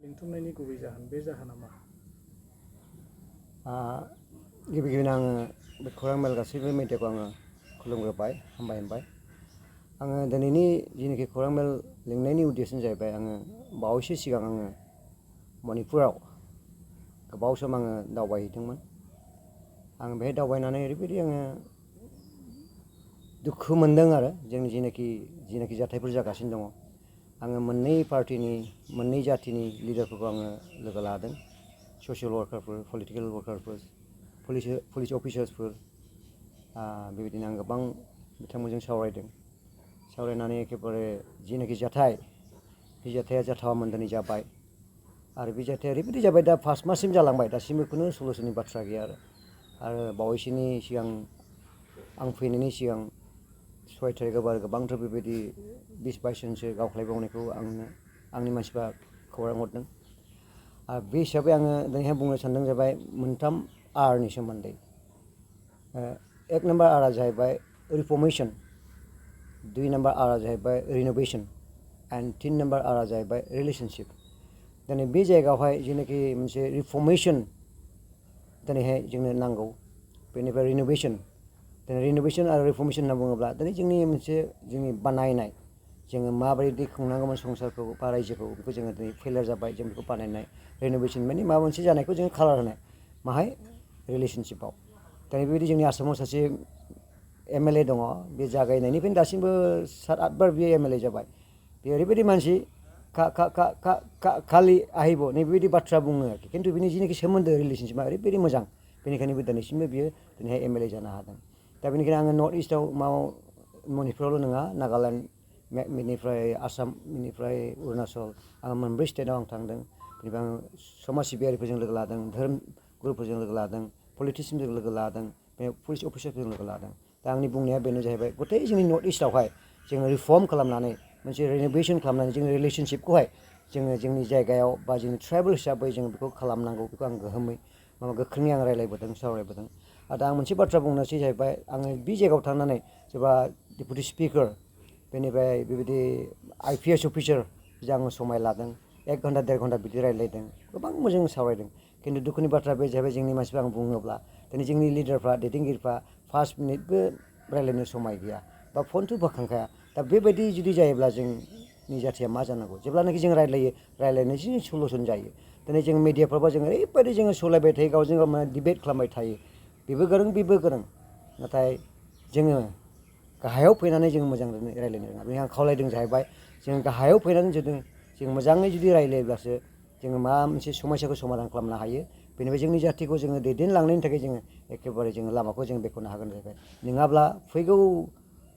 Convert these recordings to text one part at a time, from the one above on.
लिंथुमनायनि गुबै जाहोन बे जाहोना मा? गिबि गिबियावनो आङो बे खौरां मेल गासैबो मिडियाखौ आङो खुलुमग्रोबाय हामबाय आङो दिनैनि जिनोखि खौरां मेल लिंनायनि उद्देश्यआनो जाहैबाय आङो बावैसो सिगां आङो मणिपुराव गोबाव सम आङो दावबायहैदोंमोन। आं बेहाय दावबायनानै ओरैबायदि आङो दुखु मोनदों आरो जोंनि जिनाखि जाथायफोर जागासिनो दङ। आङो मोननै पार्टिनि मोननै जातिनि लिडारफोरखौ आङो लोगो लादों। ससियेल वार्कारफोर, पलिटिकेल वार्कारफोर, पुलिस अफिसार्सफोर, बेबायदिनो आं गोबां बिथांमोनजों सावरायनानै एखेबारे जिनाखि जाथाय बे जाथाया जाथावामोन दिनै जाबाय आरो बे जाथाया ओरैबायदि जाबाय दा 5 माससिम जालांबाय दासिमबो खुनु सलुसननि बाथ्रा गैया आरो बावैसोनि सिगां आं फैनायनि सिगां 6 थारिखआव आरो गोबांथार बेबायदि 20-22 जनसो गावख्लायबावनायखौ आंनि मानसिफ्रा खौरां हरदों। बे हिसाबै आङो दिनैहाय बुंनो सानदों जाबाय मोनथाम आरनि सोमोन्दै। 1 नाम्बार आरआ जाहैबाय रिफर्मेशन, 2 नाम्बार आरआ जाहैबाय रिनोवेशन एन्ड 3 नाम्बार आरआ जाहैबाय रिलेशनशिप। दिनै बे जायगायावहाय जेनाखि मोनसे रिफर्मेशन दिनैहाय जोंनो नांगौ, बेनिफ्राय रिनोवेशन आरो रिफर्मेशन होनना बुङोब्ला दिनै जोंनि बानायनाय जोङो माबायदि खुंनांगौमोन संसारखौ बा रायजोखौ बेखौ जोङो दिनै फेलियर जाबाय, जों बेखौ बानायनाय। रिनोवेशन माने माबा मोनसे जानायखौ जोङो कालार होनाय माहाय रिलेशनशिपआव। दिनै बेबायदि जोंनि आसामाव सासे MLA दङ, बे जागायनायनिफ्रायनो दासिमबो 7-8 बार बियो MLA जाबाय। बे ओरैबायदि मानसि खालि आहिब नैबेबायदि बाथ्रा बुङो आरोखि, खिन्थु बिनि जिनाखि सोमोन्दो रिलेशनशिपआ ओरैबायदि मोजां, बेनिखायनो दिनैसिमबो बियो दिनैहाय MLA जानो हादों। दा बेनिखायनो आङो नर्थ इस्टआव मणिपुरावल' नङा, नागालेण्ड, बेनिफ्राय आसाम, बेनिफ्राय अरुणाचल, आङो मोनब्रै स्टेटआव आं थांदों। बेनिफ्राय आङो समाज सिबियारिफोरजों लोगो लादों, धोरोम गुरुफोरजों लोगो लादों, पलिटिसियानजों लोगो लादों, पुलिस अफिसारफोरजों लोगो लादों। दा आंनि बुंनाया बेनो जाहैबाय गथै जोंनि नर्थ इस्टआवहाय जोङो रिफर्म खालामनानै मोनसे रिनोवेशन खालामनानै जोंनि रिलेशनशिपखौहाय जोङो जोंनि जायगायाव बा जोंनि ट्राइबेल हिसाबै जों बेखौ खालामनांगौ। बेखौ आं गोख्रोङै आं रायज्लायबोदों, सावरायबोदों। दा आं मोनसे बाथ्रा बुंनोसै जाहैबाय, आङो बे जायगायाव थांनानै सोरबा डेपुटि स्पिकार, बेनिफ्राय बेबायदि IPS अफिसार आङो समाय लादों। 1 घन्टा 1.5 घन्टा बिदि रायज्लायदों, गोबां मोजां सावरायदों। खिन्थु दुखुनि बाथ्रा बे जाहैबाय जोंनि मानसिफ्रा आं बुङोब्ला दिनै जोंनि लिडारफ्रा, दैदेनगिरिफ्रा 5 मिनिटबो रायज्लायनो समाय गैया बा फनथ' बोखांखाया। दा बेबायदि जुदि जायोब्ला जोंनि जाथिया मा जानांगौ? जेब्लानाखि जों रायज्लायनोसो सलुसन जायो। दिनै जों मिडियाफ्रावबा जों ओरैबायदि जोङो सलायबाय थायो, गावजों गाव माने डिबेट खालामबाय थायो, बेबो गोरों बेबो गोरों, नाथाय जोङो गाहायाव फैनानै जों मोजां रायज्लायनो रोङा। बेनिखायनो आं खावलायदों जाहैबाय जों गाहायाव फैनानै जों मोजाङै जुदि रायज्लायोब्लासो जोङो माबा मोनसे समस्याखौ समाधान खालामनो हायो। बेनिफ्राय जोंनि जाथिखौ जोङो दैदेनलांनायनि थाखाय जोङो एखेबारे जोङो लामाखौ जों बेखेवनो हागोन जाहैबाय। नङाब्ला फैगौ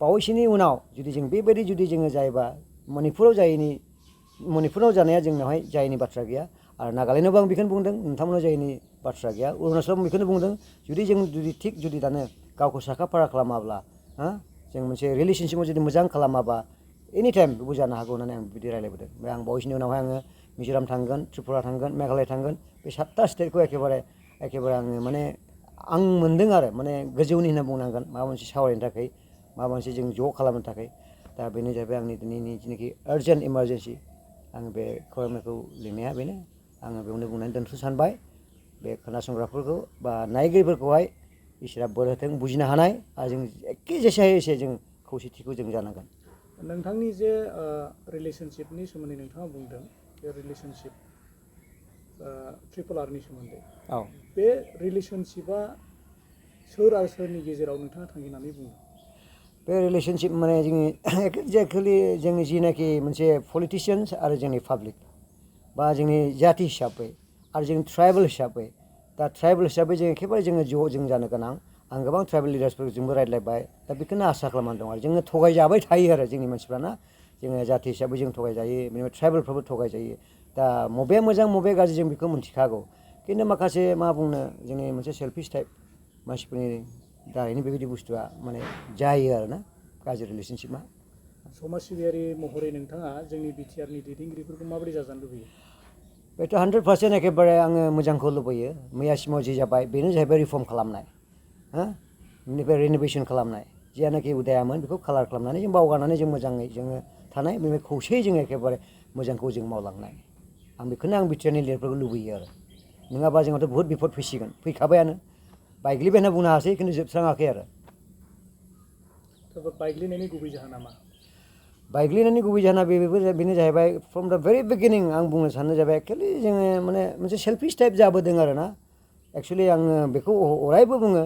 बावैसोनि उनाव जुदि जों बेबायदि जोङो जायोबा मणिपुराव जानाया जोंनावहाय जायैनि बाथ्रा गैया, आरो नागालेण्डआवबो आं बेखौनो बुंदों नोंथांमोनाव जायैनि बाथ्रा गैया, अरुणाचलाव बेखौनो बुंदों। जुदि जों जुदि दानो गावखौ साखा फारा खालामाब्ला, जों मोनसे रिलेशनशिपआव जुदि मोजां खालामाबा एनि टाइम बेबो जानो हागौ होननानै आं बिदि रायज्लायबोदों। ओमफ्राय आं बावैसोनि उनावहाय आङो मिज'राम थांगोन, त्रिपुरा थांगोन, मेघालय थांगोन। बे 7टा स्टेटखौ एखेबारे आङो माने आं मोनदों आरो माने गोजौनि होनना बुंनांगोन, माबा मोनसे सावरायनो थाखाय, माबा मोनसे जों ज' खालामनो थाखाय। दा बेनो जाहैबाय आंनि दिनैनि जिनाखि आर्जेन्ट इमारजेन्सि आं बे खौरांखौ लिरनाया बेनो। आङो बेयावनो बुंनानै दोनथ'नो सानबाय। बे खोनासंग्राफोरखौ बा नायगिरिफोरखौहाय इसोरा बोर होथों, बुजिनो हानाय, आरो जों एखे जेसे हायो एसे जों खौसेथिखौ जों जानांगोन। नोंथांनि जे रिलेशनशिपनि सोमोन्दै नोंथाङा बुंदों, बे रिलेशनशिप ट्रिपल आरनि सोमोन्दै, बे रिलेशनशिपआ सोर आरो सोरनि गेजेराव नोंथाङा थांखिनानै बुंदों? बे रिलेशनशिप माने एक्जेक्टलि जोंनि जिनाखि मोनसे पलिटिसियान्स आरो जोंनि पाब्लिक बा जोंनि जाति हिसाबै आरो जोंनि ट्राइबेल हिसाबै, दा ट्राइबेल हिसाबै जों एखेबारे जों जानो गोनां। आं गोबां ट्राइबेल लिडार्सफोरजोंबो रायज्लायबाय। दा बेखौनो आसा खालामनानै दं आरो जोङो थगायजाबाय थायो आरो जोंनि मानसिफ्राना, जोङो जाति हिसाबै जों थगायजायो, बेनिफ्राय ट्राइबेलफ्राबो थगायजायो। दा बबेया मोजां बबेया गाज्रि जों बेखौ मिथिखागौ, खिन्थु माखासे मा बुंनो जोंनि मोनसे सेल्फिश टाइप मानसिफोरनि दारैनो बेबायदि बुस्थुआ माने जायो आरोना, गाज्रि रिलेशनशिपआ। समाज सिबियारि महरै नोंथाङा जोंनि बिटिआरनि दैदेनगिरिफोरखौ माबोरै जाजानो लुबैयो? बेथ' 100% एखेबारे आङो मोजांखौ लुबैयो। मैयासिमाव जि जाबाय बेनो जाहैबाय रिफर्म खालामनाय, बेनिफ्राय रिनोवेशन खालामनाय। जियानोखि उदायामोन बेखौ कालार खालामनानै जों बावगारनानै जों मोजाङै जोङो थानाय, बेनिफ्राय खौसेयै जोङो एखेबारे मोजांखौ जों मावलांनाय। आं बेखौनो आं बिटिआरनि लिडारफोरखौ लुबैयो आरो नङाबा जोंहाथ' बहुत बिपद फैसिगोन फैखाबायानो बायग्लिबाय होनना बुंनो हासै खिन्थु जोबस्राङाखै आरो बायग्लिनायनि गुबै जाहोना मा बायग्लिनायनि गुबै जाहोना बेनो जाहैबाय फ्रम दा भेरि बिगिनिं आं बुंनो सानो जाहैबाय एक्चुवेलि जोङो माने मोनसे सेल्फिश टाइप जाबोदों आरो ना एक्चुवेलि आङो बेखौ अरायबो बुङो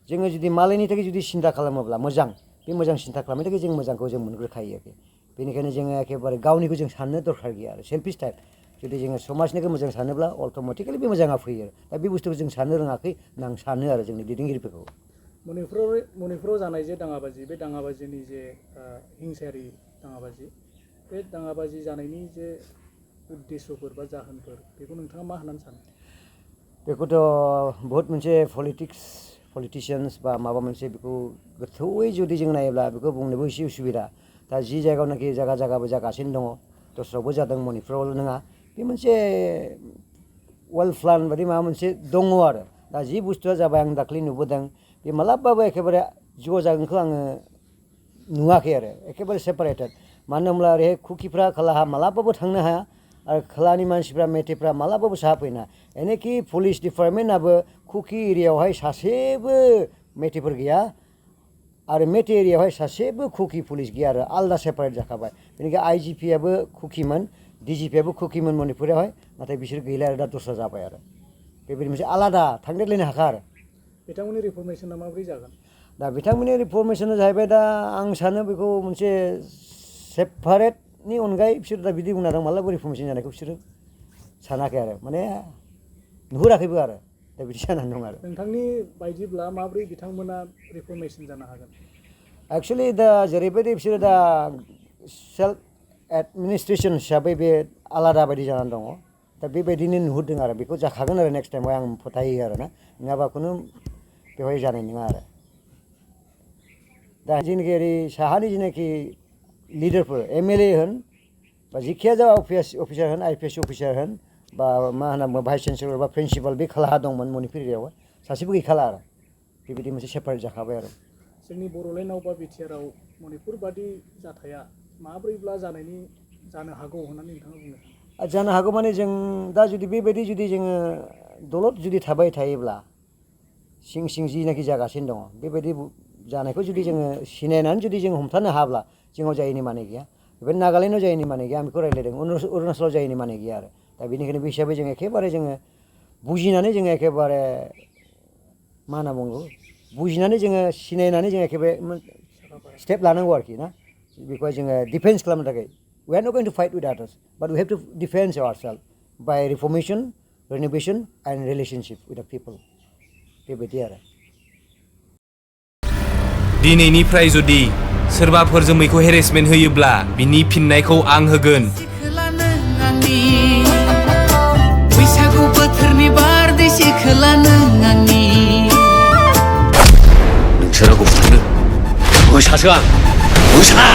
जोङो जुदि मालायनि थाखाय जुदि सिन्था खालामोब्ला मोजां बे मोजां सिन्था खालामनो थाखाय जों मोजांखौ जों मोनग्रोखायो आरोखि बेनिखायनो जोङो एखेबारे गावनिखौ जों साननो दरखार गैया आरो सेल्फिश टाइप जुदि जोङो समाजनिखौ मोजां सानोब्ला अट'मेटिकेलि बे मोजाङा फैयो दा बे बुस्थुखौ जों साननो रोङाखै होनना आं सानो आरो जोंनि दैदेनगिरिफोरखौ मणिपुराव जानाय जे दाङाबाजि बे दाङाबाजिनि जे हिंसायारि दाङाबाजि बे दाङाबाजि जानायनि जे उद्देश्यफोर बा जाहोनफोर बेखौ नोंथाङा मा होननानै सानो बेखौथ' बहुत मोनसे पलिटिसियान्स बा माबा मोनसे बेखौ गोथौयै जुदि जों नायोब्ला बेखौ बुंनोबो एसे उसुबिदा दा जि जायगायावनाखि जायगाबो जागासिनो दङ दस्रायावबो जादों मणिपुरावल' नङा बे मोनसे वेल प्लान बायदि माबा मोनसे दङ आरो दा जि बुस्थुआ जाबाय आं दाख्लै नुबोदों बे मालाबाबो एखेबारे ज' जागोनखौ आङो नुवाखै आरो एखेबारे सेपारेटेड मानो होनब्ला ओरैहाय कुकिफ्रा खोलाहा मालाबाबो थांनो हाया आरो खोलानि मानसिफ्रा मेथेफ्रा मालाबाबो साहा फैना एनेखि पुलिस डिपार्टमेन्टआबो कुकि एरियायावहाय सासेबो मेथेफोर गैया आरो मेथे एरियायावहाय सासेबो कुकि पुलिस गैया आरो आलदा सेपारेट जाखाबाय बेनिखायनो आइजिपियाबो कुकिमोन डिजिपियाबो कुकिमोन मणिपुरावहाय नाथाय बिसोर गैला आरो दा दस्रा जाबाय आरो बेबायदि मोनसे आलादा थांदेरलायनो हाखा आरो बिथांमोननि रिफर्मेसना माबोरै जागोन दा बिथांमोननि रिफर्मेसना जाहैबाय दा आं सानो बेखौ मोनसे सेपारेटनि अनगायै बिसोर दा बिदि बुंना दं मालाबा रिफर्मेसन जानायखौ बिसोरो सानाखै आरो माने नुहुराखैबो आरो दा बिदि जानानै दं आरो नोंथांनि बायदिब्ला माबोरै बिथांमोना रिफर्मेसन जानो हागोन एक्चुवेलि दा जेरैबायदि बिसोरो दा सेल्फ एडमिनिस्ट्रेसन हिसाबै बे आलादा बायदि जानानै दङ दा बेबायदिनो नुहुरदों आरो बेखौ जाखागोन आरो नेक्स्ट टाइमाव आं फोथायो आरो ना नङाबा खुनु बेवहाय जानाय नङा आरो दा जेनाखि ओरै साहानि जेनाखि लिडारफोर एमएलए होन बा जिखिया जा अफिसार होन आइपिएस अफिसार होन बा मा होनना बुङो भाइस चेन्सेलर बा प्रिन्सिपाल बे खोलाहा दंमोन मणिपुर एरियायावहाय सासेबो गैखाला आरो बेबायदि मोनसे सेपारेट जाखाबाय आरो जोंनि बड'लेण्डआव बा बिटिआरआव मणिपुर बादि जाथाया माब्रैब्ला जानो हागौ होननानै नोंथाङा बुङो जानो हागौ माने जों दा जुदि बेबायदि जुदि जोङो दलद जुदि थाबाय थायोब्ला सिं सिं जिनाखि जागासिनो दङ बेबायदि जानायखौ जुदि जोङो सिनायनानै जुदि जों हमथानो हाब्ला जोंनाव जायैनि माने गैया बेबायदि नागालेण्डआव जायैनि माने गैया आं बेखौ रायज्लायदों अरुणाचलाव जायैनि माने गैया आरो दा बेनिखायनो बे हिसाबै जों एखेबारे जोङो बुजिनानै जोङो एखेबारे मा होनना बुङो बुजिनानै जोङो सिनायनानै जों एखेबारे स्टेप लानांगौ आरोखि ना बेखौहाय जोङो डिफेन्स खालामनो थाखाय we are not going to fight with others but we have to defend ourselves by reformation renovation and relationship with the people बेबायदि आरो दिनैनिफ्राय जुदि सोरबाफोर जोमैखौ हेरेसमेन्ट होयोब्ला बिनि फिननायखौ आं होगोन बैसागु बोथोरनि बारदै सिखोला नों आंनि नोंसोर रावखौ बुथारनो मोसासो आं मोसा